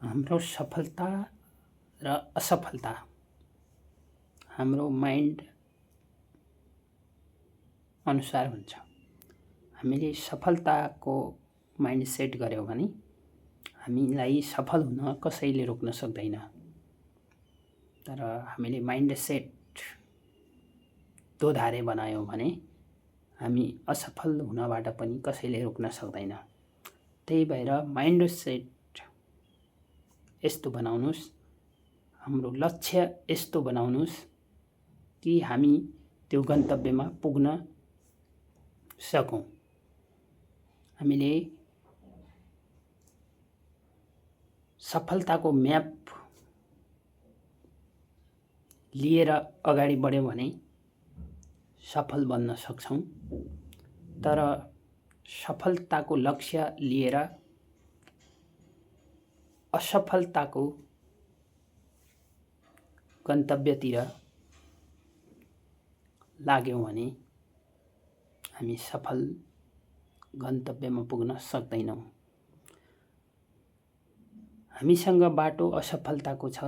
हाम्रो सफलता र असफलता हाम्रो माइन्ड अनुसार हुन्छ। हामीले सफलताको माइन्ड सेट गर्यौं भने हामीलाई सफल हुन कसैले रोक्न सक्दैन। तर हामीले माइन्ड सेट दोधारे बनायौं भने हामी असफल हुनबाट पनि कसैले रोक्न सक्दैन। त्यही भएर माइन्ड सेट यस्तो बनाउनुस्, हाम्रो लक्ष्य यस्तो बनाउनुस् कि हामी त्यो गन्तव्यमा पुग्न सकौं। हामीले सफलताको म्याप लिएर अगाडि बढ्यौं भने सफल बन्न सक्छौं। तर सफलताको लक्ष्य लिएर असफलताको गन्तव्यतिर लाग्यौं भने हामी सफल गन्तव्यमा पुग्न सक्दैनौं। हामीसँग बाटो असफलताको छ,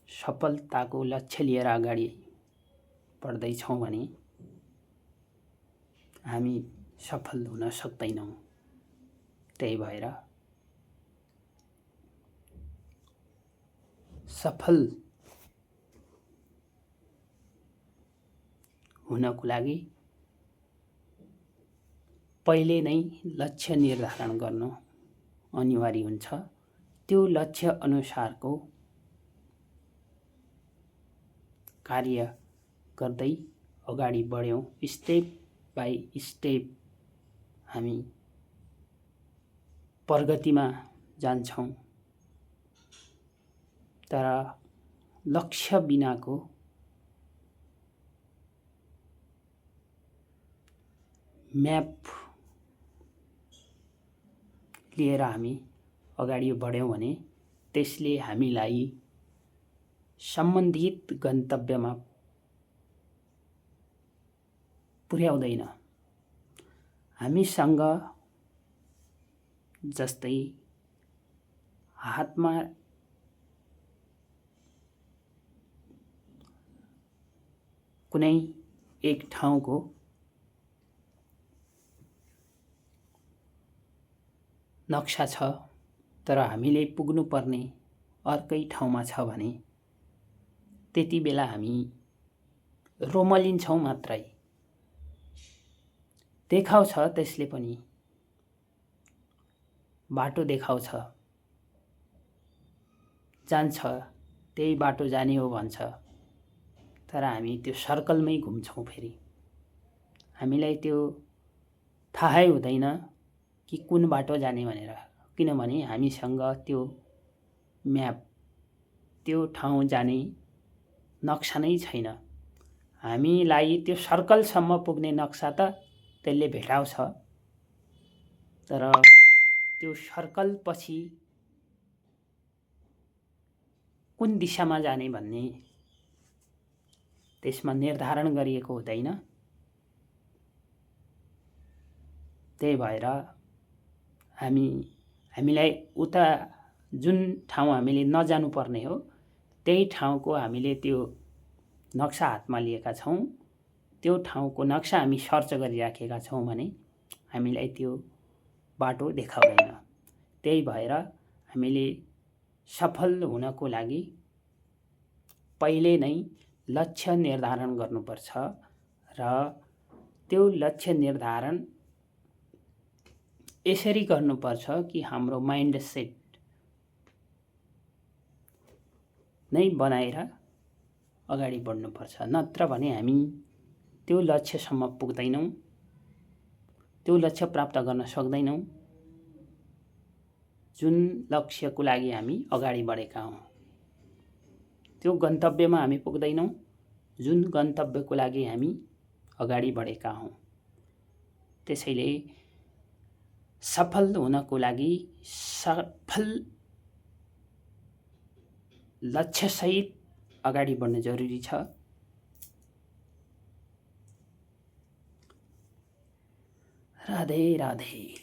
सफलताको लक्ष्य लिएर अगाडि बढ्दैछौं भने हामी सफल हुन सक्दैनौं। त्यही भएर सफल हुनको लागि पहिले नै लक्ष्य निर्धारण गर्नु अनिवार्य हुन्छ। त्यो लक्ष्य अनुसारको कार्य गर्दै अगाडि बढ्यौं, स्टेप बाइ स्टेप हामी प्रगतिमा जान्छौं। तर लक्ष्य बिनाको म्याप लिएर हामी अगाडि बढ्यौं भने त्यसले हामीलाई सम्बन्धित गन्तव्यमा पुर्याउँदैन। हामीसँग जस्तै हातमा कुनै एक ठाउँको नक्सा छ, तर हामीले पुग्नुपर्ने अर्कै ठाउँमा छ भने त्यति बेला हामी रोमलिन्छौं मात्रै। देखाउँछ त्यसले पनि बाटो देखाउँछ, जान्छ त्यही बाटो जाने हो भन्छ, तर हामी त्यो सर्कलमै घुम्छौं। फेरि हामीलाई त्यो थाहै हुँदैन कि कुन बाटो जाने भनेर, किनभने हामीसँग त्यो म्याप, त्यो ठाउँ जाने नक्सा नै छैन। हामीलाई त्यो सर्कलसम्म पुग्ने नक्सा त त्यसले भेटाउँछ, तर त्यो सर्कल पछि कुन दिशामा जाने भन्ने त्यसमा निर्धारण गरिएको हुँदैन। त्यही भएर हामीलाई उता जुन ठाउँ हामीले नजानु पर्ने हो त्यही ठाउँको हामीले त्यो नक्सा हातमा लिएका छौं, त्यो ठाउँको नक्सा हामी सर्च गरिराखेका छौं भने हामीलाई त्यो बाटो देखाउँदैन। त्यही भएर हामीले सफल हुनको लागि पहिले नै लक्ष्य निर्धारण गर्नुपर्छ र त्यो लक्ष्य निर्धारण यसरी गर्नुपर्छ कि हाम्रो माइन्ड सेट नै बनाएर अगाडि बढ्नुपर्छ। नत्र भने हामी त्यो लक्ष्यसम्म पुग्दैनौं, त्यो लक्ष्य प्राप्त गर्न सक्दैनौं जुन लक्ष्यको लागि हामी अगाडि बढेका हौं। त्यो गन्तव्यमा हामी पुग्दैनौं जुन गन्तव्यको लागि हामी अगाडि बढेका हौं। त्यसैले सफल हुनको लागि सफल लक्ष्यसहित अगाडि बढ्न जरुरी छ। राधे राधे।